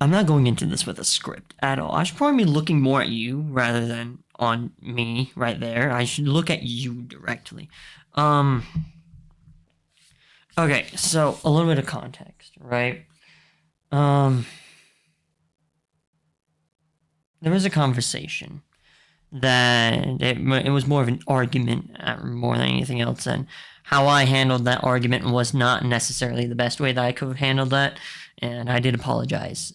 I'm not going into this with a script at all. I should probably be looking more at you rather than on me right there. I should look at you directly. Um, okay, so a little bit of context, right? Um, there was a conversation that it was more of an argument more than anything else, and how I handled that argument was not necessarily the best way that I could have handled that, and I did apologize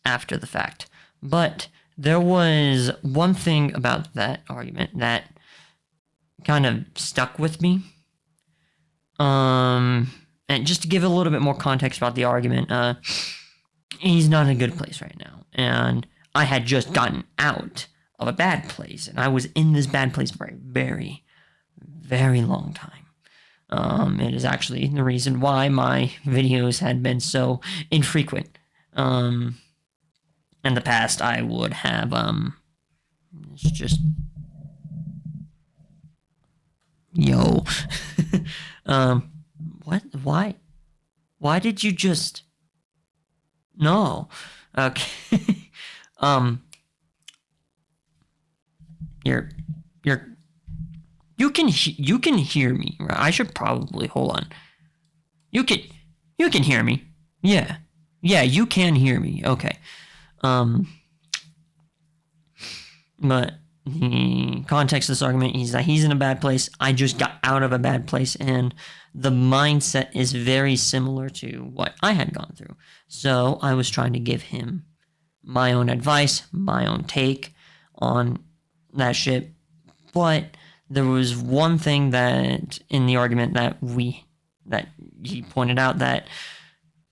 after the fact. But there was one thing about that argument that kind of stuck with me. And just to give a little bit more context about the argument, he's not in a good place right now, and I had just gotten out of a bad place, and I was in this bad place for a very, very long time. It is actually the reason why my videos had been so infrequent. In the past, I would have, it's just, yo, what, why did you just, no, okay, you're, you can hear me, right? I should probably, hold on, you can hear me, yeah, you can hear me, okay, but the context of this argument is that he's in a bad place. I just got out of a bad place, and the mindset is very similar to what I had gone through. So I was trying to give him my own advice, my own take on that shit. But there was one thing that in the argument that he pointed out that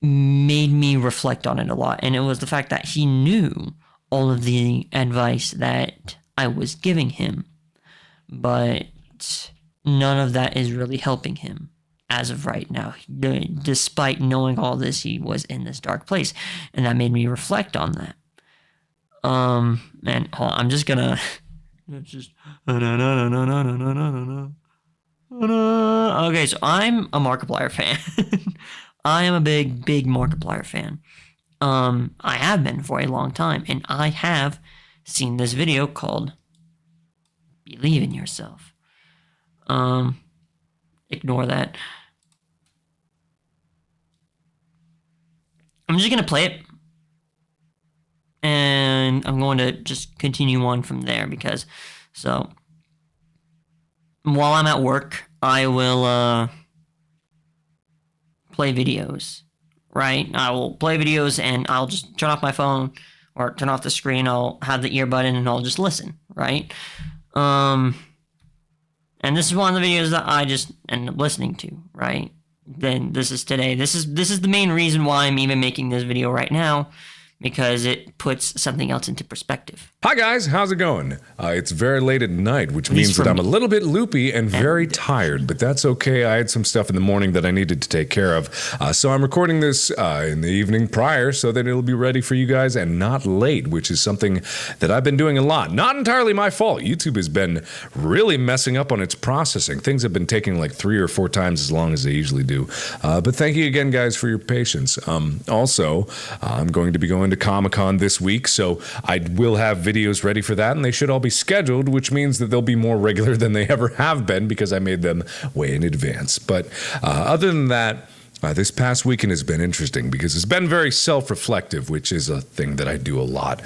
made me reflect on it a lot, and it was the fact that he knew all of the advice that I was giving him, but none of that is really helping him as of right now. Despite knowing all this, he was in this dark place, and that made me reflect on that. And hold on, I'm just gonna. It's just. Okay, so I'm a Markiplier fan. I am a big Markiplier fan. I have been for a long time, and I have seen this video called Believe in Yourself. Ignore that. I'm just gonna play it, and I'm going to just continue on from there because, so, while I'm at work, I will, play videos, right? I will play videos and I'll just turn off my phone or turn off the screen. I'll have the earbud in and I'll just listen, right? And this is one of the videos that I just end up listening to, right? Then this is today. This is the main reason why I'm even making this video right now, because it puts something else into perspective. Hi guys, how's it going? It's very late at night, which means that I'm a little bit loopy and very tired, but that's okay. I had some stuff in the morning that I needed to take care of. So I'm recording this in the evening prior so that it'll be ready for you guys and not late, which is something that I've been doing a lot. Not entirely my fault. YouTube has been really messing up on its processing. Things have been taking like 3 or 4 times as long as they usually do. But thank you again, guys, for your patience. Also, I'm going to be going to Comic-Con this week, so I will have videos ready for that, and they should all be scheduled, which means that they'll be more regular than they ever have been because I made them way in advance. But other than that, this past weekend has been interesting because it's been very self-reflective, which is a thing that I do a lot.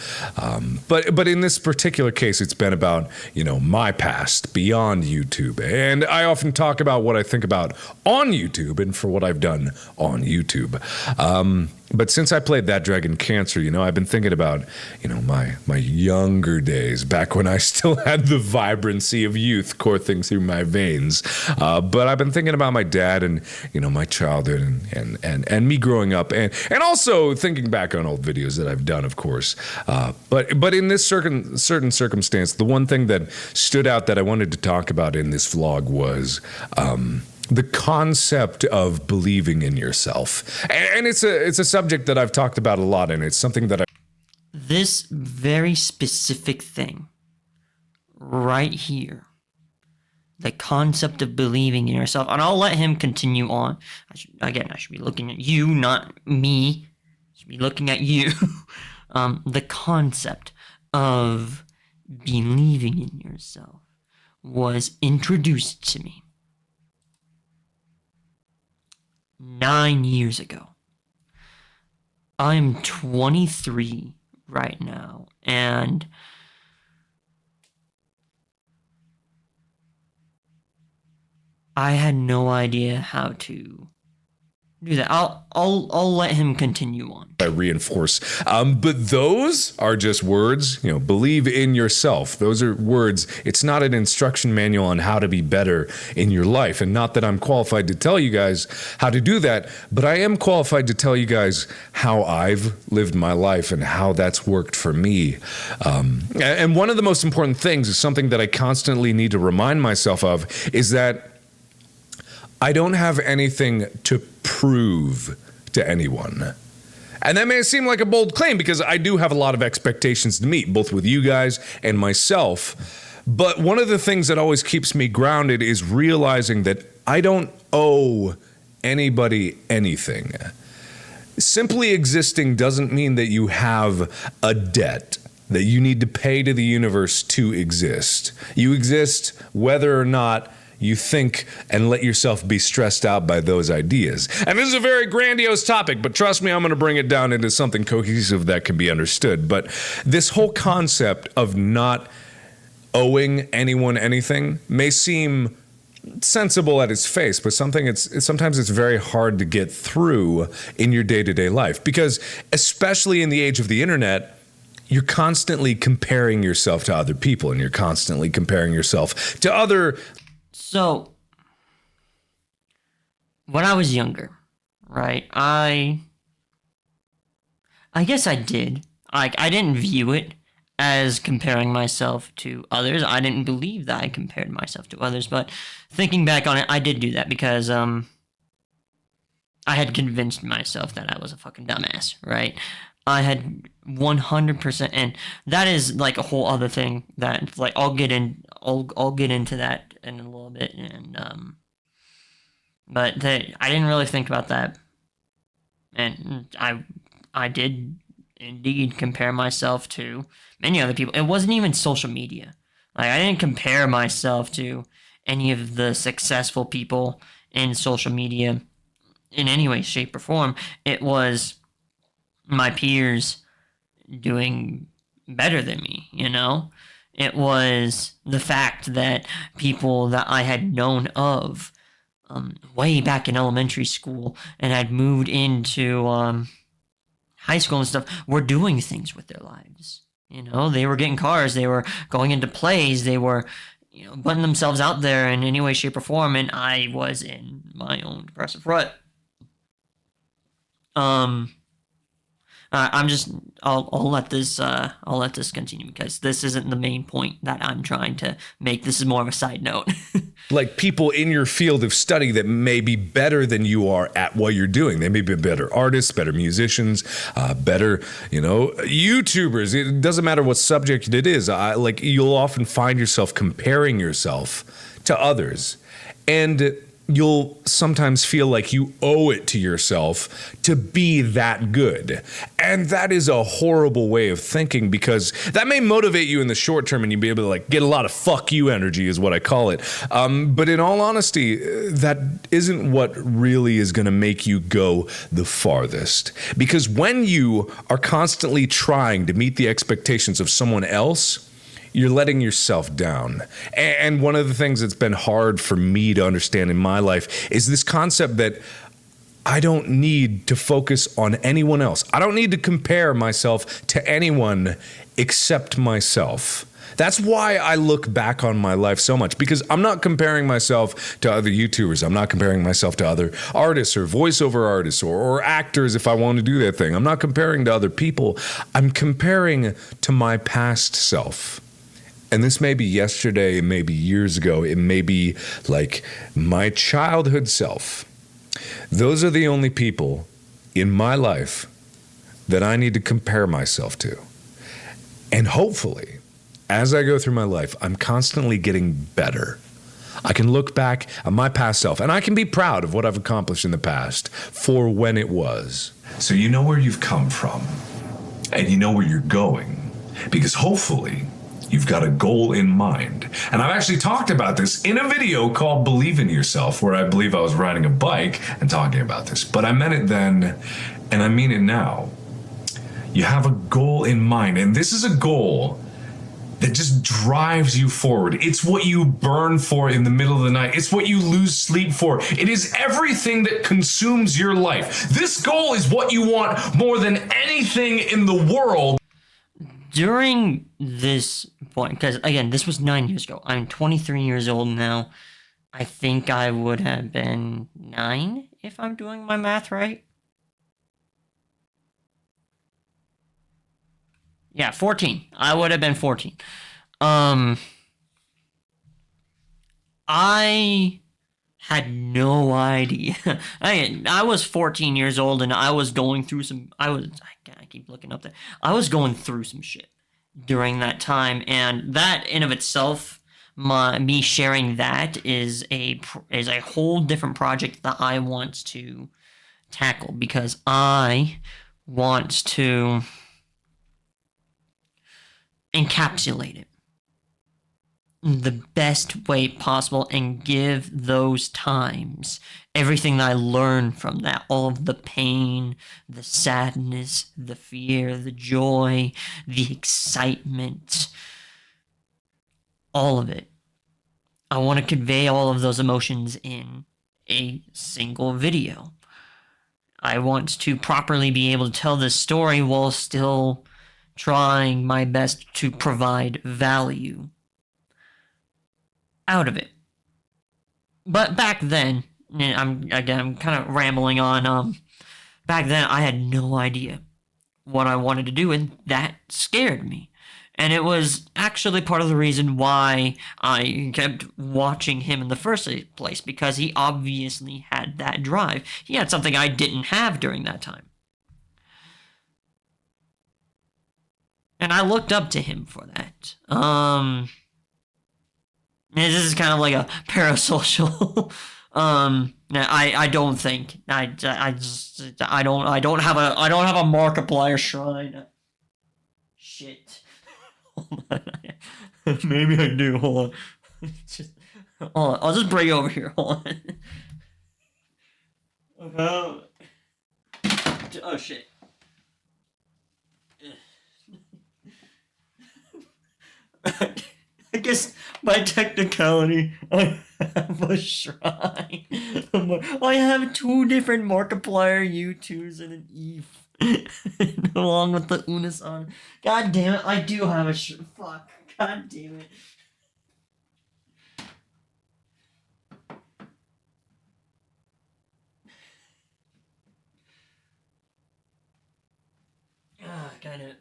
But in this particular case, it's been about, my past beyond YouTube. And I often talk about what I think about on YouTube and for what I've done on YouTube. But since I played That Dragon Cancer, I've been thinking about, my younger days, back when I still had the vibrancy of youth coursing through my veins. But I've been thinking about my dad and, my childhood and me growing up, and also thinking back on old videos that I've done, of course. But in this certain circumstance, the one thing that stood out that I wanted to talk about in this vlog was the concept of believing in yourself. And it's a subject that I've talked about a lot, and it's something that This very specific thing right here, the concept of believing in yourself, and I'll let him continue on. I should be looking at you, not me. should be looking at you. The concept of believing in yourself was introduced to me 9 years ago. I'm 23 right now, and I had no idea how to do that. I'll let him continue on. I reinforce. But those are just words, believe in yourself. Those are words. It's not an instruction manual on how to be better in your life. And not that I'm qualified to tell you guys how to do that, but I am qualified to tell you guys how I've lived my life and how that's worked for me. And one of the most important things is something that I constantly need to remind myself of is that I don't have anything to prove to anyone. And that may seem like a bold claim because I do have a lot of expectations to meet, both with you guys and myself. But one of the things that always keeps me grounded is realizing that I don't owe anybody anything. Simply existing doesn't mean that you have a debt that you need to pay to the universe to exist. You exist whether or not you think and let yourself be stressed out by those ideas. And this is a very grandiose topic, but trust me, I'm going to bring it down into something cohesive that can be understood. But this whole concept of not owing anyone anything may seem sensible at its face, but sometimes it's very hard to get through in your day-to-day life. Because especially in the age of the internet, you're constantly comparing yourself to other people, and you're constantly comparing yourself to other. So, when I was younger, right, I guess I did. I didn't view it as comparing myself to others. I didn't believe that I compared myself to others, but thinking back on it, I did do that because I had convinced myself that I was a fucking dumbass, right? I had 100%, and that is like a whole other thing that like I'll get into that in a little bit, and but I didn't really think about that, and I did indeed compare myself to many other people. It wasn't even social media. Like I didn't compare myself to any of the successful people in social media in any way, shape, or form. It was my peers doing better than me, It was the fact that people that I had known of way back in elementary school and had moved into high school and stuff were doing things with their lives. They were getting cars, they were going into plays, they were putting themselves out there in any way, shape, or form, and I was in my own depressive rut. I'll let this continue because this isn't the main point that I'm trying to make. This is more of a side note. Like people in your field of study that may be better than you are at what you're doing. They may be better artists, better musicians, better, YouTubers. It doesn't matter what subject it is. You'll often find yourself comparing yourself to others, and you'll sometimes feel like you owe it to yourself to be that good. And that is a horrible way of thinking because that may motivate you in the short term and you'll be able to get a lot of fuck you energy is what I call it. But in all honesty, that isn't what really is going to make you go the farthest. Because when you are constantly trying to meet the expectations of someone else, you're letting yourself down. And one of the things that's been hard for me to understand in my life is this concept that I don't need to focus on anyone else. I don't need to compare myself to anyone except myself. That's why I look back on my life so much, because I'm not comparing myself to other YouTubers. I'm not comparing myself to other artists or voiceover artists or actors if I want to do that thing. I'm not comparing to other people. I'm comparing to my past self. And this may be yesterday, it may be years ago, it may be like my childhood self. Those are the only people in my life that I need to compare myself to. And hopefully, as I go through my life, I'm constantly getting better. I can look back at my past self and I can be proud of what I've accomplished in the past for when it was. So you know where you've come from and you know where you're going, because hopefully you've got a goal in mind. And I've actually talked about this in a video called Believe in Yourself, where I believe I was riding a bike and talking about this. But I meant it then, and I mean it now. You have a goal in mind, and this is a goal that just drives you forward. It's what you burn for in the middle of the night. It's what you lose sleep for. It is everything that consumes your life. This goal is what you want more than anything in the world. During this point, because again, this was 9 years ago. I'm 23 years old now. I think I would have been 9 if I'm doing my math right. Yeah, 14. I would have been 14. I had no idea. I was 14 years old and I was going through I keep looking up there. I was going through some shit during that time, and that in of itself, me sharing that is a whole different project that I want to tackle, because I want to encapsulate it the best way possible and give those times everything that I learned from that, all of the pain, the sadness, the fear, the joy, the excitement, all of it. I want to convey all of those emotions in a single video. I want to properly be able to tell this story while still trying my best to provide value out of it. But back then, I'm kind of rambling on. Back then, I had no idea what I wanted to do, and that scared me. And it was actually part of the reason why I kept watching him in the first place, because he obviously had that drive. He had something I didn't have during that time. And I looked up to him for that. This is kind of like a parasocial. I don't think I don't have a Markiplier shrine. Shit. Hold on. Maybe I do. Hold on. Hold on. I'll just bring it over here. Hold on. Oh shit. I guess by technicality, I have a shrine. I have 2 different Markiplier U2s and an Eve, along with the Unasan. God damn it, I do have a shrine. Fuck. God damn it. Got it.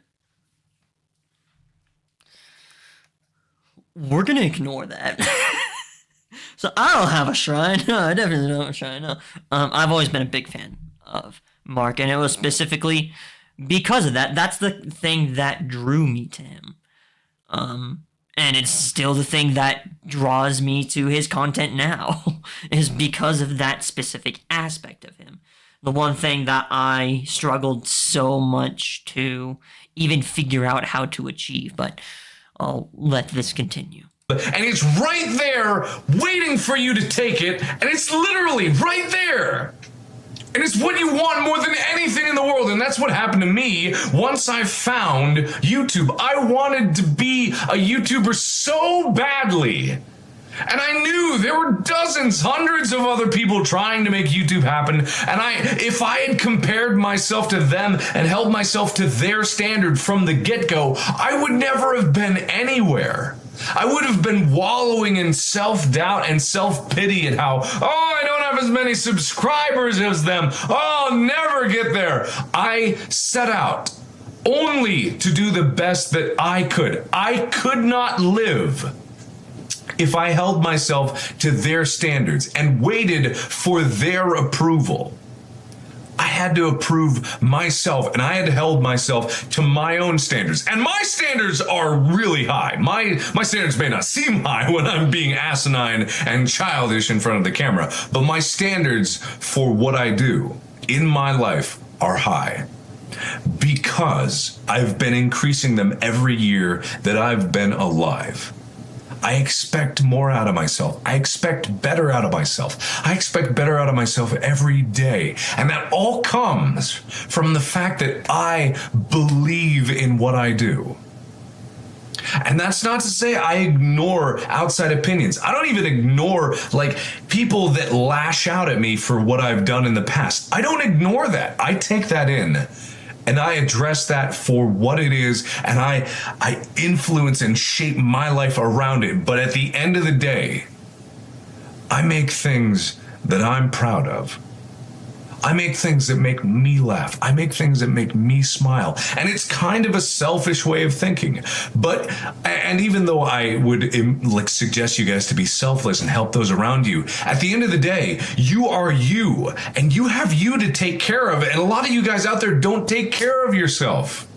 We're gonna ignore that. So I don't have a shrine. No, I definitely don't have a shrine. No. I've always been a big fan of Mark, and it was specifically because of that. That's the thing that drew me to him. And it's still the thing that draws me to his content now, is because of that specific aspect of him. The one thing that I struggled so much to even figure out how to achieve, but I'll let this continue. And it's right there waiting for you to take it, and it's literally right there. And it's what you want more than anything in the world, and that's what happened to me once I found YouTube. I wanted to be a YouTuber so badly. And I knew there were dozens, hundreds of other people trying to make YouTube happen. And if I had compared myself to them and held myself to their standard from the get-go, I would never have been anywhere. I would have been wallowing in self-doubt and self-pity at how, I don't have as many subscribers as them. I'll never get there. I set out only to do the best that I could. I could not live if I held myself to their standards and waited for their approval. I had to approve myself, and I had held myself to my own standards. And my standards are really high. My standards may not seem high when I'm being asinine and childish in front of the camera, but my standards for what I do in my life are high. Because I've been increasing them every year that I've been alive. I expect more out of myself. I expect better out of myself. I expect better out of myself every day. And that all comes from the fact that I believe in what I do. And that's not to say I ignore outside opinions. I don't even ignore like people that lash out at me for what I've done in the past. I don't ignore that. I take that in. And I address that for what it is, and I influence and shape my life around it. But at the end of the day, I make things that I'm proud of. I make things that make me laugh. I make things that make me smile. And it's kind of a selfish way of thinking. And even though I would suggest you guys to be selfless and help those around you, at the end of the day, you are you. And you have you to take care of. And a lot of you guys out there don't take care of yourself.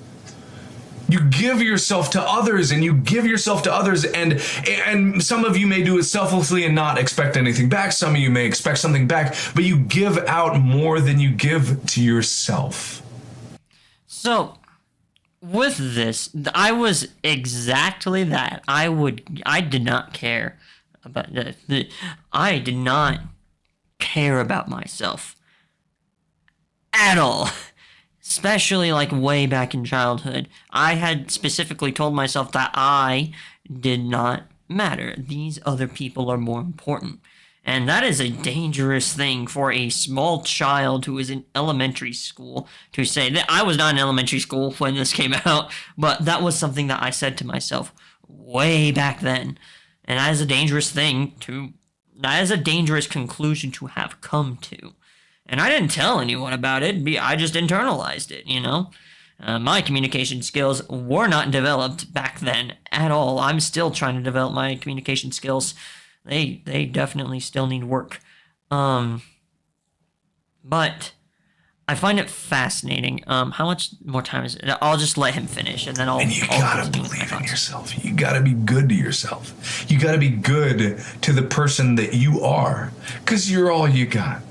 You give yourself to others, and you give yourself to others, and some of you may do it selflessly and not expect anything back. Some of you may expect something back, but you give out more than you give to yourself. So, with this, I was exactly that. I did not care about I did not care about myself at all. Especially like way back in childhood. I had specifically told myself that I did not matter. These other people are more important. And that is a dangerous thing for a small child who is in elementary school to say. That I was not in elementary school when this came out, but that was something that I said to myself way back then. And that is a dangerous that is a dangerous conclusion to have come to. And I didn't tell anyone about it. I just internalized it, you know? My communication skills were not developed back then at all. I'm still trying to develop my communication skills. They definitely still need work. But I find it fascinating. How much more time is it? I'll just let him finish, and then I'll... And you gotta believe in yourself. You gotta be good to yourself. You gotta be good to the person that you are. Because you're all you got.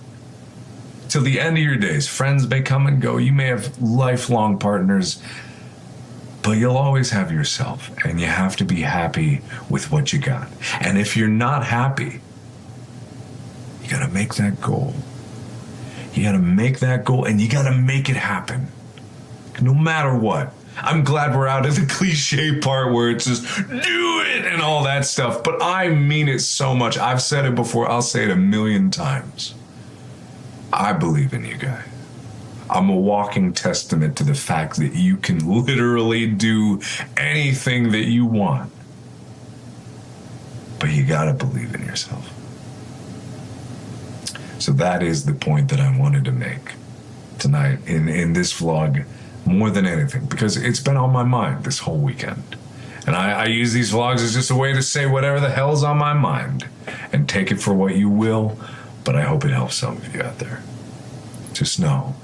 Till the end of your days, friends may come and go. You may have lifelong partners, but you'll always have yourself, and you have to be happy with what you got. And if you're not happy, you gotta make that goal. You gotta make that goal, and you gotta make it happen. No matter what. I'm glad we're out of the cliche part where it's just do it and all that stuff, but I mean it so much. I've said it before. I'll say it 1,000,000 times. I believe in you guys. I'm a walking testament to the fact that you can literally do anything that you want. But you gotta believe in yourself. So that is the point that I wanted to make tonight in this vlog more than anything, because it's been on my mind this whole weekend. And I use these vlogs as just a way to say whatever the hell's on my mind and take it for what you will. But I hope it helps some of you out there. Just know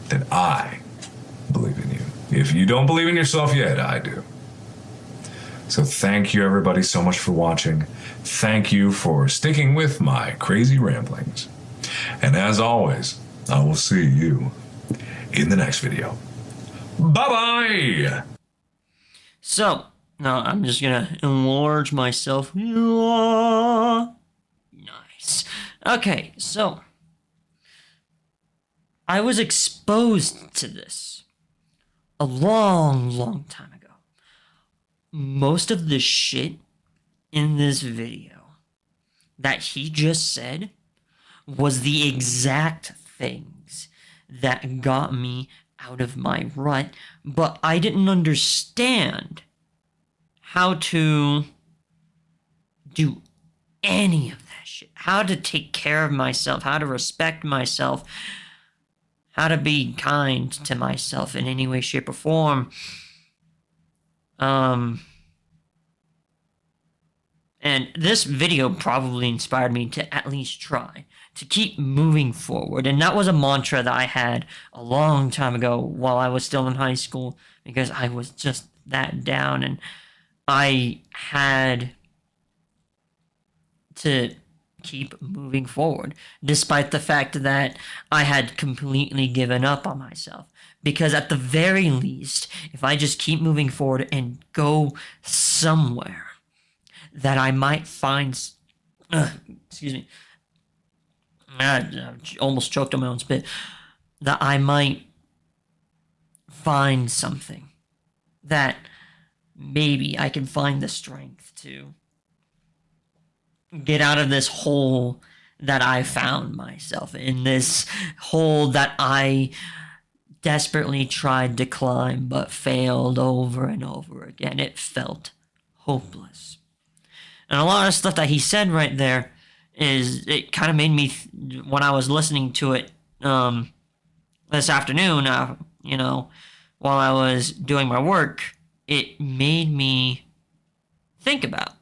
that I believe in you. If you don't believe in yourself yet, I do. So thank you everybody so much for watching. Thank you for sticking with my crazy ramblings. And as always, I will see you in the next video. Bye-bye! So, now I'm just gonna enlarge myself. Nice. Okay, so I was exposed to this a long time ago. Most of the shit in this video that he just said was the exact things that got me out of my rut, but I didn't understand how to do any of that shit. How to take care of myself, how to respect myself, how to be kind to myself in any way, shape, or form. And this video probably inspired me to at least try to keep moving forward. And that was a mantra that I had a long time ago while I was still in high school, because I was just that down, and I had to keep moving forward despite the fact that I had completely given up on myself. Because at the very least, if I just keep moving forward and go somewhere, that I might find excuse me, I almost choked on my own spit, that I might find something that maybe I can find the strength to get out of this hole that I found myself in, this hole that I desperately tried to climb but failed over and over again. It felt hopeless. And a lot of stuff that he said right there it kind of made me, when I was listening to it this afternoon, while I was doing my work, it made me think about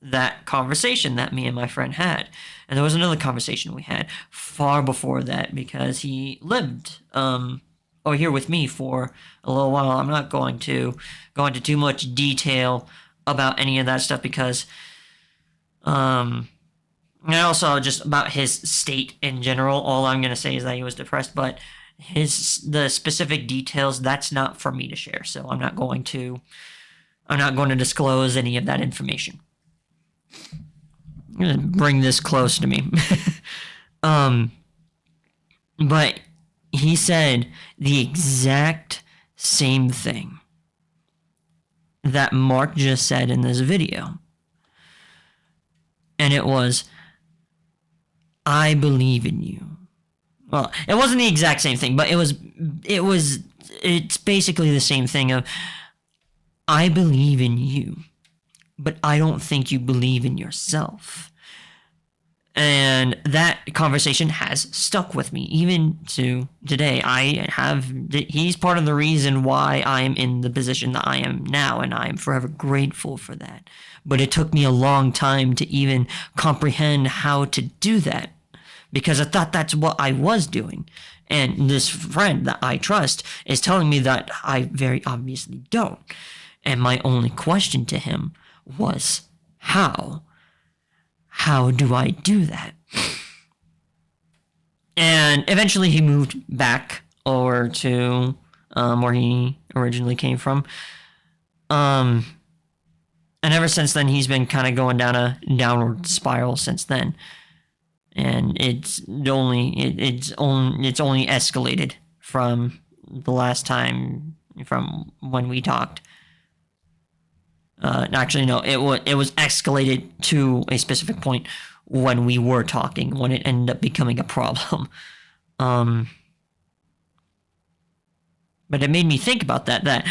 that conversation that me and my friend had. And there was another conversation we had far before that, because he lived over here with me for a little while. I'm not going to go into too much detail about any of that stuff, because and also just about his state in general. All I'm going to say is that he was depressed, but the specific details, that's not for me to share. So I'm not going to disclose any of that information. I'm going to bring this close to me. But he said the exact same thing that Mark just said in this video. And it was, I believe in you. Well, it wasn't the exact same thing, but it's basically the same thing of, I believe in you, but I don't think you believe in yourself. And that conversation has stuck with me even to today. He's part of the reason why I am in the position that I am now, and I am forever grateful for that. But it took me a long time to even comprehend how to do that, because I thought that's what I was doing. And this friend that I trust is telling me that I very obviously don't. And my only question to him was, how? How do I do that? And eventually he moved back over to where he originally came from. And ever since then, he's been kind of going down a downward spiral since then. And it's only escalated from the last time, from when we talked. Actually, no, it was escalated to a specific point when we were talking, when it ended up becoming a problem. But it made me think about that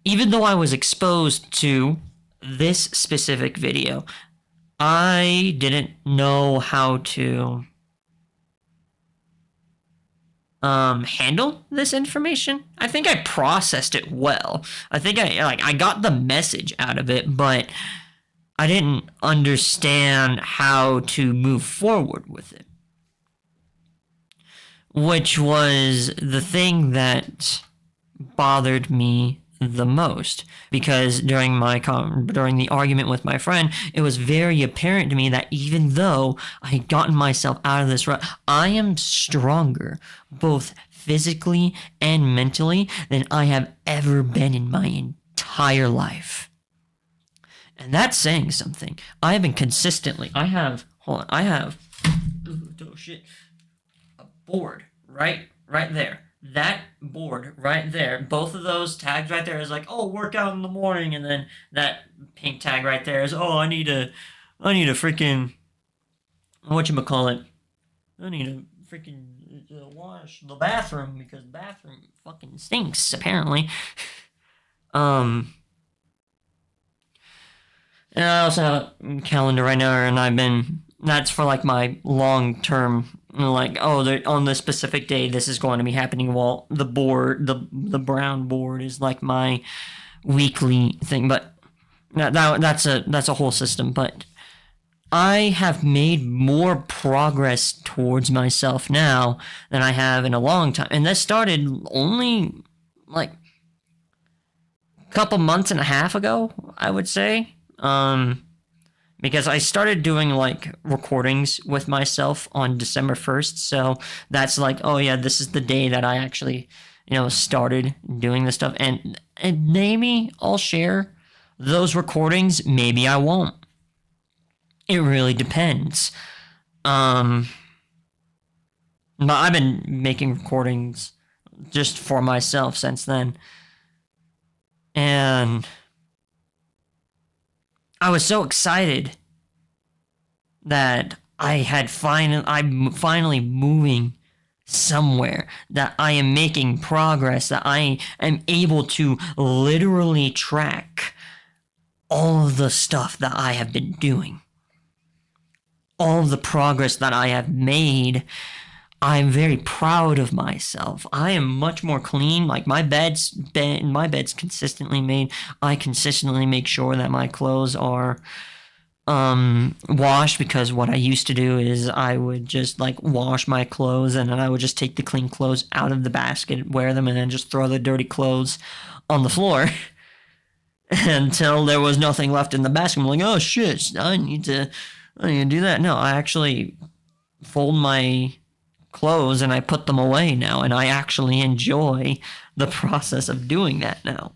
even though I was exposed to this specific video, I didn't know how to handle this information. I think I processed it well. I think I got the message out of it, but I didn't understand how to move forward with it, which was the thing that bothered me the most, because during the argument with my friend, it was very apparent to me that even though I had gotten myself out of this rut, I am stronger both physically and mentally than I have ever been in my entire life. And that's saying something. I have a board right there. That board right there, both of those tags right there is like, oh, workout in the morning, and then that pink tag right there is, oh, I need a freaking, whatchamacallit, I need a freaking wash the bathroom, because the bathroom fucking stinks, apparently. And I also have a calendar right now, and that's for like my long term, like, oh, on this specific day this is going to be happening, while the board, the brown board, is like my weekly thing. But that's a whole system. But I have made more progress towards myself now than I have in a long time. And that started only like a couple months and a half ago, I would say. Because I started doing like recordings with myself on December 1st. So that's like, oh yeah, this is the day that I actually, started doing this stuff. And maybe I'll share those recordings. Maybe I won't. It really depends. But I've been making recordings just for myself since then. And I was so excited that I'm finally moving somewhere, that I am making progress, that I am able to literally track all of the stuff that I have been doing. All of the progress that I have made. I'm very proud of myself. I am much more clean. Like my bed's consistently made. I consistently make sure that my clothes are washed, because what I used to do is I would just like wash my clothes and then I would just take the clean clothes out of the basket, wear them, and then just throw the dirty clothes on the floor until there was nothing left in the basket. I'm like, oh shit, I need to do that. No, I actually fold my clothes and I put them away now, and I actually enjoy the process of doing that now.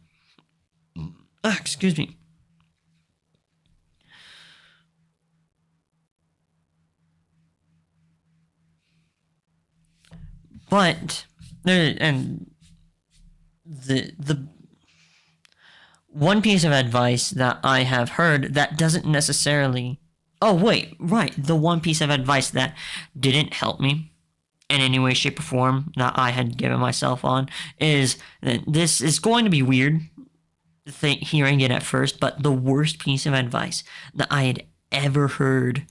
Excuse me. But the one piece of advice that I have heard that doesn't necessarily... Oh, wait, right. The one piece of advice that didn't help me in any way, shape, or form that I had given myself on is that this is going to be weird hearing it at first, but the worst piece of advice that I had ever heard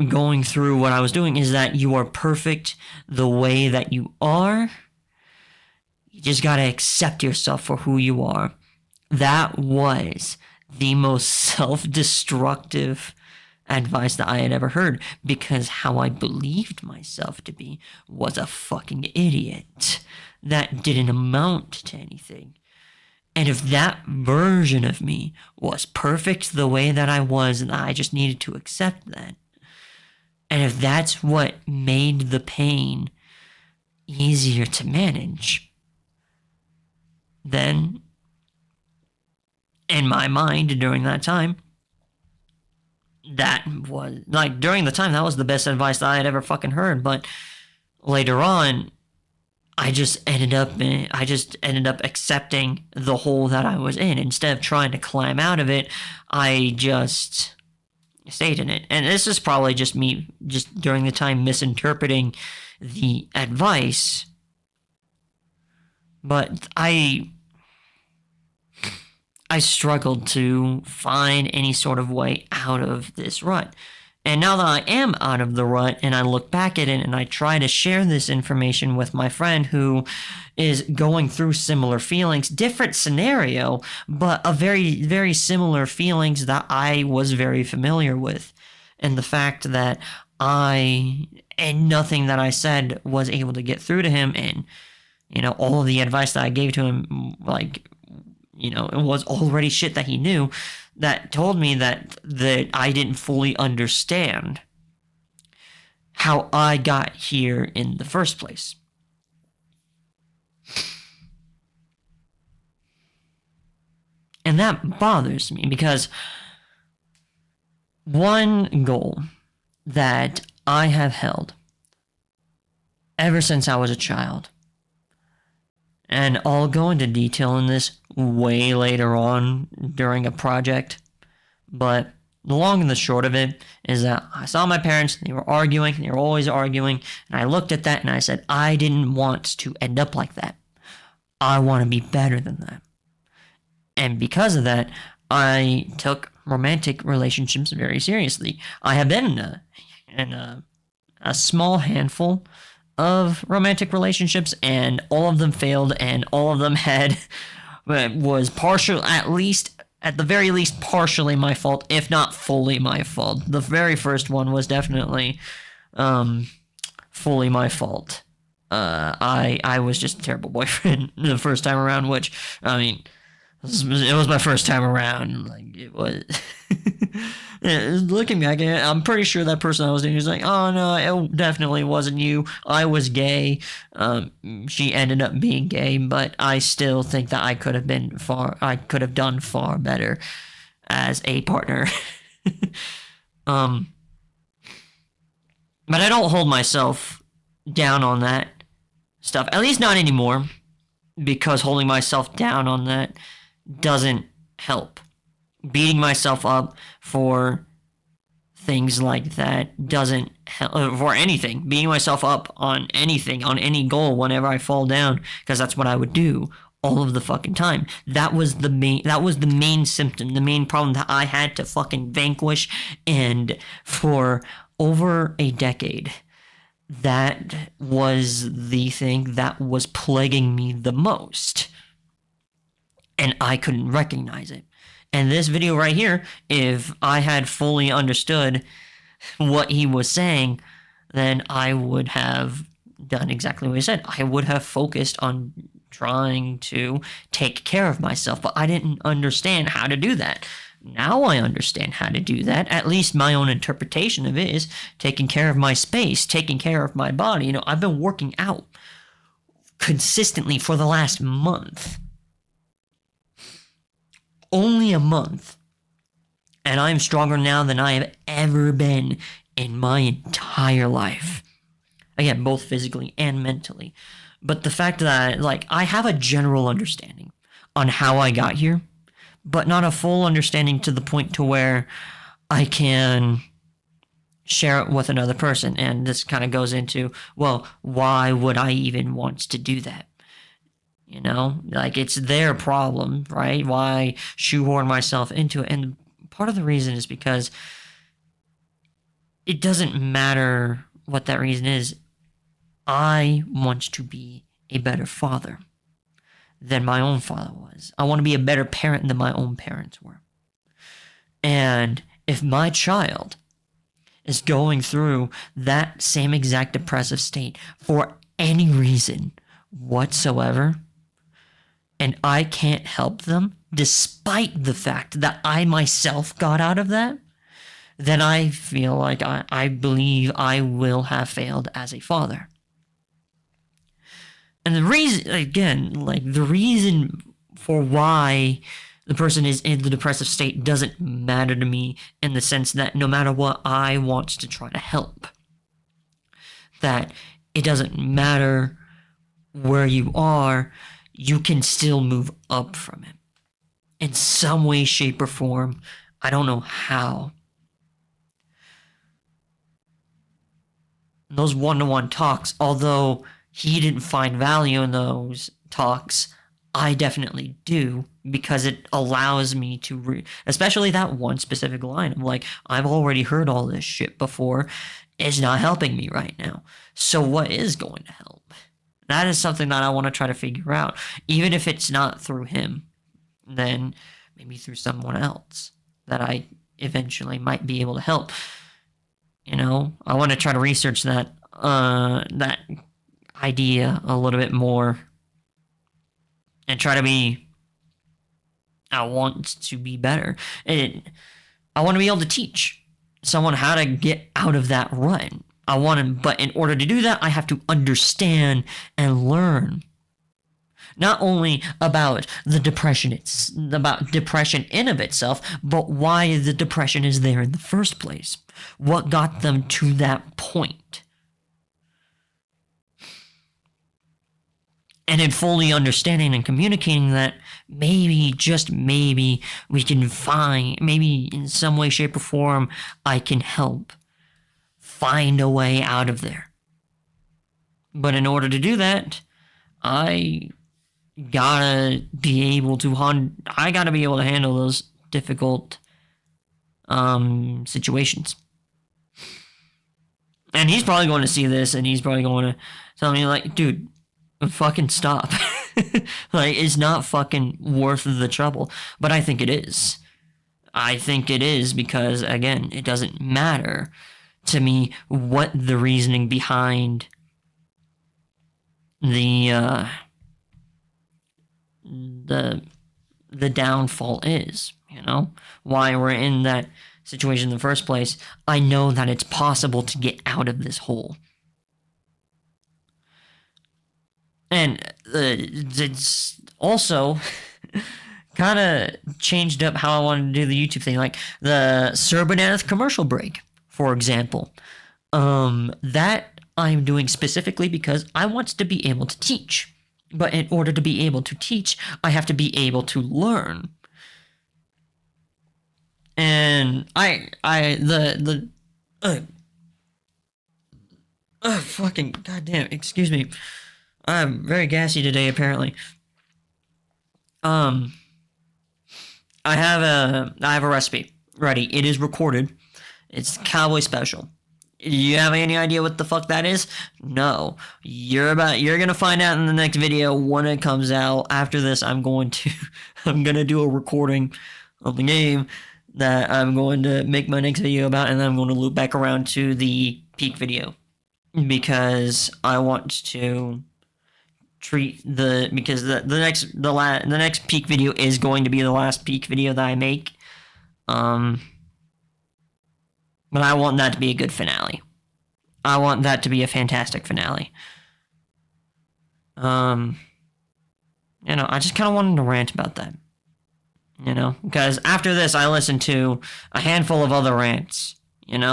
going through what I was doing is that you are perfect the way that you are. You just gotta accept yourself for who you are. That was the most self-destructive advice that I had ever heard, because how I believed myself to be was a fucking idiot that didn't amount to anything. And if that version of me was perfect the way that I was, and I just needed to accept that, and if that's what made the pain easier to manage, then in my mind during that time, that was like, during the time, that was the best advice that I had ever fucking heard. But later on, I just ended up accepting the hole that I was in. Instead of trying to climb out of it, I just stayed in it. And this is probably just me just during the time misinterpreting the advice. But I struggled to find any sort of way out of this rut. And now that I am out of the rut and I look back at it and I try to share this information with my friend who is going through similar feelings, different scenario, but a very, very similar feelings that I was very familiar with. And the fact that nothing that I said was able to get through to him, and, all of the advice that I gave to him, it was already shit that he knew, that told me that I didn't fully understand how I got here in the first place. And that bothers me, because one goal that I have held ever since I was a child, and I'll go into detail in this way later on during a project, but the long and the short of it is that I saw my parents, they were arguing, they were always arguing, and I looked at that and I said, I didn't want to end up like that. I want to be better than that. And because of that, I took romantic relationships very seriously. I have been in a small handful of romantic relationships, and all of them failed, and all of them was partial, at least at the very least partially my fault, if not fully my fault. The very first one was definitely fully my fault. I was just a terrible boyfriend the first time around, which, I mean, it was my first time around. Like, it was. Looking back at it, I'm pretty sure that person I was dating was like, oh no, it definitely wasn't you. I was gay. She ended up being gay, but I still think that I could have done far better as a partner. But I don't hold myself down on that stuff, at least not anymore, because holding myself down on that doesn't help. Beating myself up for things like that doesn't help, for anything. Beating myself up on anything, on any goal whenever I fall down, because that's what I would do all of the fucking time. That was the main symptom, the main problem that I had to fucking vanquish, and for over a decade, that was the thing that was plaguing me the most. And I couldn't recognize it. And this video right here, if I had fully understood what he was saying, then I would have done exactly what he said. I would have focused on trying to take care of myself, but I didn't understand how to do that. Now I understand how to do that. At least my own interpretation of it is taking care of my space, taking care of my body. You know, I've been working out consistently for the last month. Only a month, and I'm stronger now than I have ever been in my entire life. Again, both physically and mentally. But the fact that, like, I have a general understanding on how I got here, but not a full understanding to the point to where I can share it with another person. And this kind of goes into, well, why would I even want to do that? You know, like, it's their problem, right? Why shoehorn myself into it? And part of the reason is because it doesn't matter what that reason is. I want to be a better father than my own father was. I want to be a better parent than my own parents were. And if my child is going through that same exact depressive state for any reason whatsoever, and I can't help them, despite the fact that I myself got out of that, then I feel like I believe I will have failed as a father. And the reason, again, like, the reason for why the person is in the depressive state doesn't matter to me, in the sense that no matter what, I want to try to help. That it doesn't matter where you are, you can still move up from it. In some way, shape, or form. I don't know how. Those one-to-one talks, although he didn't find value in those talks, I definitely do, because it allows me to, especially that one specific line. I'm like, I've already heard all this shit before. It's not helping me right now. So what is going to help? That is something that I want to try to figure out. Even if it's not through him, then maybe through someone else that I eventually might be able to help. You know, I want to try to research that idea a little bit more, and try to be, I want to be better. And I want to be able to teach someone how to get out of that rut. But in order to do that, I have to understand and learn not only about the depression, about depression in of itself, but why the depression is there in the first place. What got them to that point? And in fully understanding and communicating that, maybe, just maybe, we can find, maybe in some way, shape, or form, I can help find a way out of there. But in order to do that, I gotta be able to handle those difficult situations. And he's probably going to see this, and he's probably going to tell me, like, dude, fucking stop. Like, it's not fucking worth the trouble. But I think it is. I think it is because, again, it doesn't matter to me what the reasoning behind the downfall is, you know? Why we're in that situation in the first place. I know that it's possible to get out of this hole. And it's also kind of changed up how I wanted to do the YouTube thing. Like the Serbaneth commercial break, for example. That I'm doing specifically because I want to be able to teach. But in order to be able to teach, I have to be able to learn. And fucking goddamn, excuse me. I'm very gassy today, apparently. I have a recipe ready. It is recorded. It's Cowboy Special. You have any idea what the fuck that is? No. You're gonna find out in the next video when it comes out. After this, I'm gonna do a recording of the game that I'm going to make my next video about, and then I'm going to loop back around to the peak video because I want to treat the next peak video is going to be the last peak video that I make. But I want that to be a good finale. I want that to be a fantastic finale. I just kind of wanted to rant about that. Because after this, I listened to a handful of other rants, and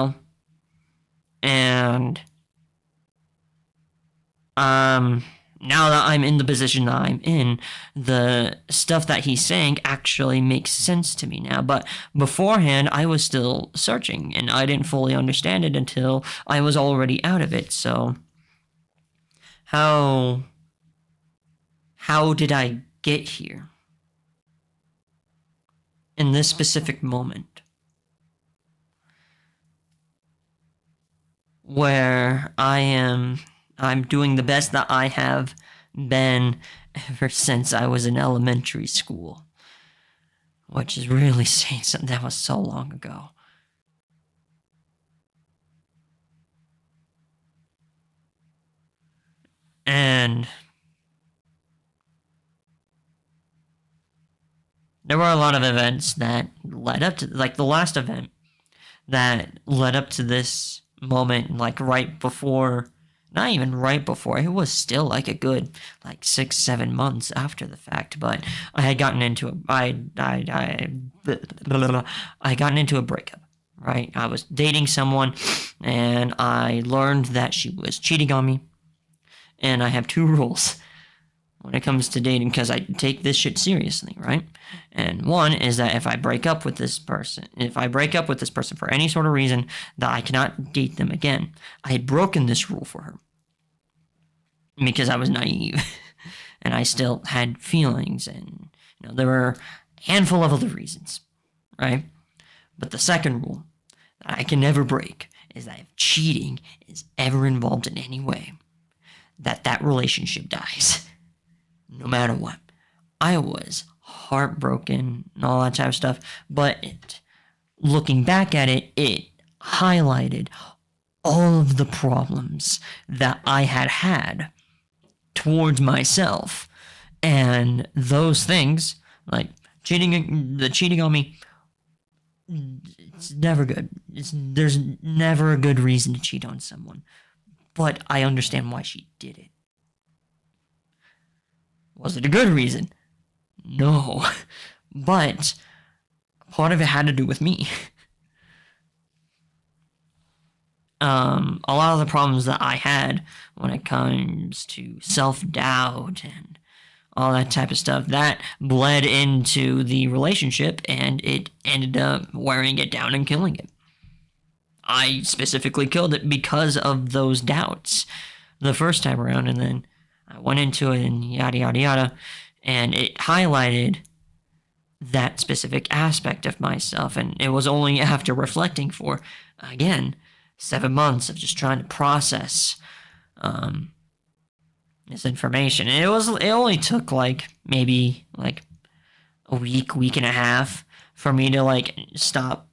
now that I'm in the position that I'm in, the stuff that he's saying actually makes sense to me now. But beforehand, I was still searching, and I didn't fully understand it until I was already out of it. So, how did I get here? In this specific moment, where I'm doing the best that I have been ever since I was in elementary school, which is really saying something that was so long ago. And there were a lot of events that led up to, like the last event that led up to this moment, like right before, not even right before, it was still like a good, like 6-7 months after the fact, but I had gotten into I gotten into a breakup, right? I was dating someone, and I learned that she was cheating on me, and I have 2 rules when it comes to dating, because I take this shit seriously, right? And one is that if I break up with this person for any sort of reason, that I cannot date them again. I had broken this rule for her because I was naive and I still had feelings, and there were a handful of other reasons, right? But the second rule that I can never break is that if cheating is ever involved in any way, that relationship dies. No matter what. I was heartbroken and all that type of stuff, but looking back at it, it highlighted all of the problems that I had towards myself. And those things, like cheating on me, it's never good. There's never a good reason to cheat on someone. But I understand why she did it. Was it a good reason? No. But part of it had to do with me. A lot of the problems that I had when it comes to self-doubt and all that type of stuff, that bled into the relationship, and it ended up wearing it down and killing it. I specifically killed it because of those doubts the first time around, and then I went into it and yada, yada, yada, and it highlighted that specific aspect of myself, and it was only after reflecting for, again, 7 months of just trying to process, misinformation. And it only took like maybe like a week and a half for me to like stop,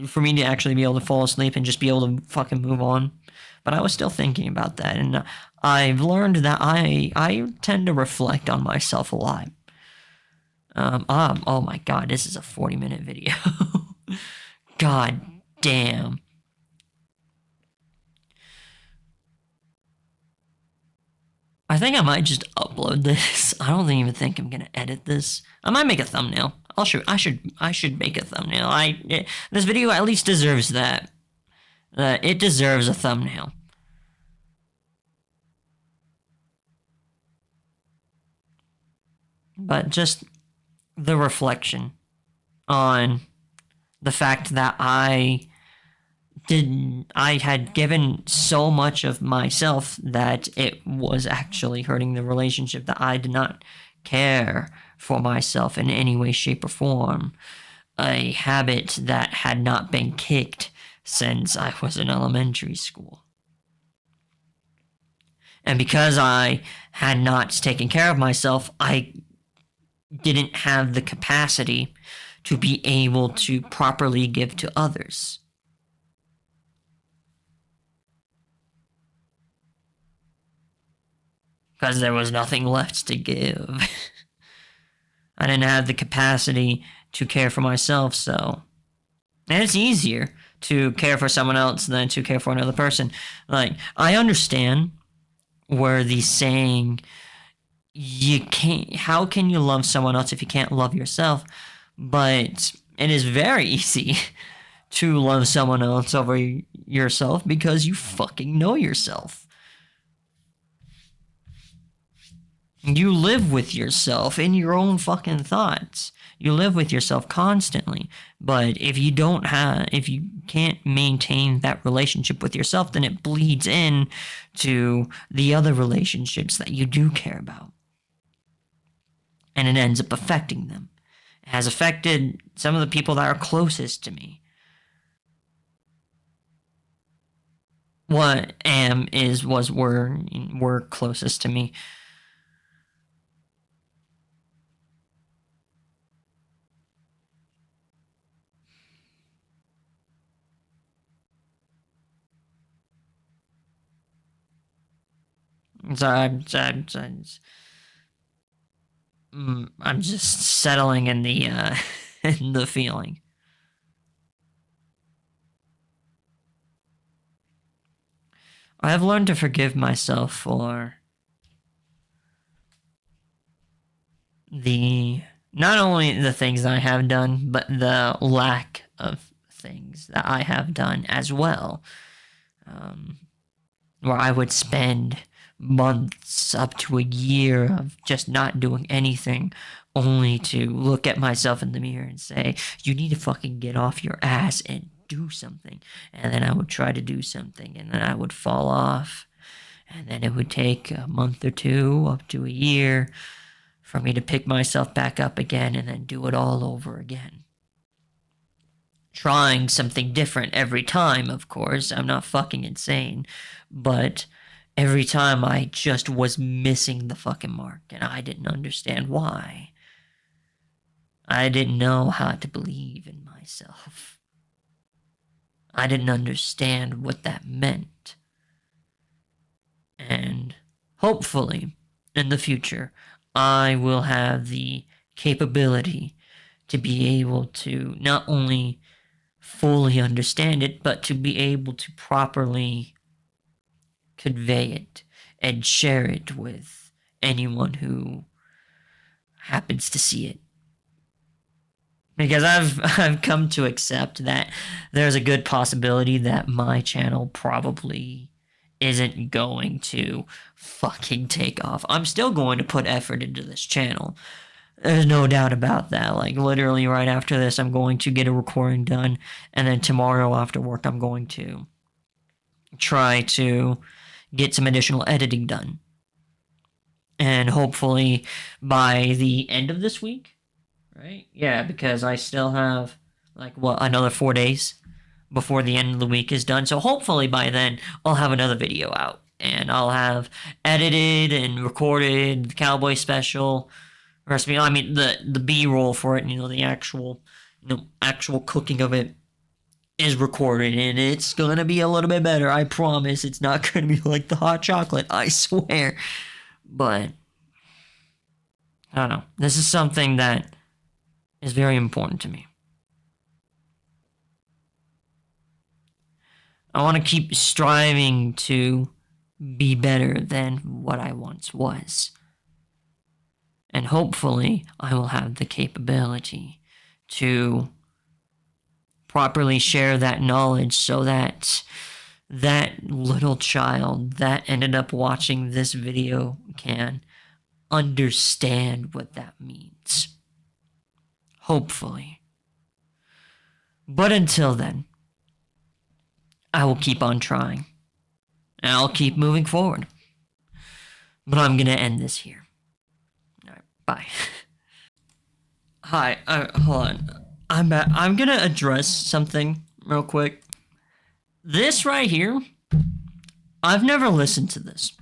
for me to actually be able to fall asleep and just be able to fucking move on. But I was still thinking about that, and I've learned that I tend to reflect on myself a lot. Oh my god, this is a 40-minute video. God damn. I think I might just upload this. I don't even think I'm gonna edit this. I might make a thumbnail. I should make a thumbnail. This video at least deserves that. It deserves a thumbnail. But just the reflection on the fact that I had given so much of myself that it was actually hurting the relationship, that I did not care for myself in any way, shape, or form. A habit that had not been kicked since I was in elementary school. And because I had not taken care of myself, I didn't have the capacity to be able to properly give to others. Because there was nothing left to give. I didn't have the capacity to care for myself, so... And it's easier to care for someone else than to care for another person. Like, I understand where the saying, how can you love someone else if you can't love yourself? But it is very easy to love someone else over yourself because you fucking know yourself. You live with yourself in your own fucking thoughts. You live with yourself constantly. But if you can't maintain that relationship with yourself, then it bleeds in to the other relationships that you do care about. And it ends up affecting them. It has affected some of the people that are closest to me. Were closest to me. So I'm just settling in the in the feeling. I have learned to forgive myself for not only the things I have done, but the lack of things that I have done as well. Where I would spend months up to a year of just not doing anything, only to look at myself in the mirror and say, you need to fucking get off your ass and do something. And then I would try to do something, and then I would fall off, and then it would take a month or two, up to a year, for me to pick myself back up again and then do it all over again. Trying something different every time, of course. I'm not fucking insane, but every time I just was missing the fucking mark, and I didn't understand why. I didn't know how to believe in myself. I didn't understand what that meant. And hopefully, in the future, I will have the capability to be able to not only fully understand it, but to be able to properly convey it and share it with anyone who happens to see it. Because I've come to accept that there's a good possibility that my channel probably isn't going to fucking take off. I'm still going to put effort into this channel. There's no doubt about that. Like, literally right after this, I'm going to get a recording done, and then tomorrow after work, I'm going to try to get some additional editing done. And hopefully by the end of this week, right? Yeah, because I still have, another 4 days before the end of the week is done. So hopefully by then, I'll have another video out. and I'll have edited and recorded the cowboy special recipe. I mean, the B-roll for it, the actual cooking of it is recorded, and it's gonna be a little bit better. I promise. It's not gonna be like the hot chocolate, I swear. But I don't know. This is something that is very important to me. I want to keep striving to be better than what I once was. And hopefully, I will have the capability to properly share that knowledge so that that little child that ended up watching this video can understand what that means. Hopefully. But until then, I will keep on trying. And I'll keep moving forward. But I'm going to end this here. All right, bye. Hi, hold on. I'm back. I'm going to address something real quick. This right here, I've never listened to this.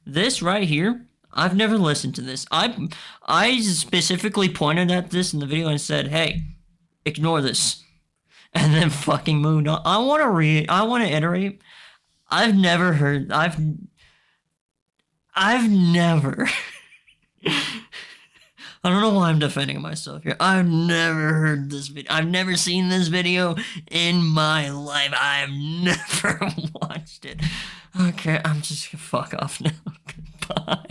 This right here, I've never listened to this. I specifically pointed at this in the video and said, hey, ignore this. And then fucking moved on. I want to iterate. I've never heard, I've never, I don't know why I'm defending myself here. I've never heard this video. I've never seen this video in my life. I've never watched it. Okay, I'm just gonna fuck off now. Goodbye.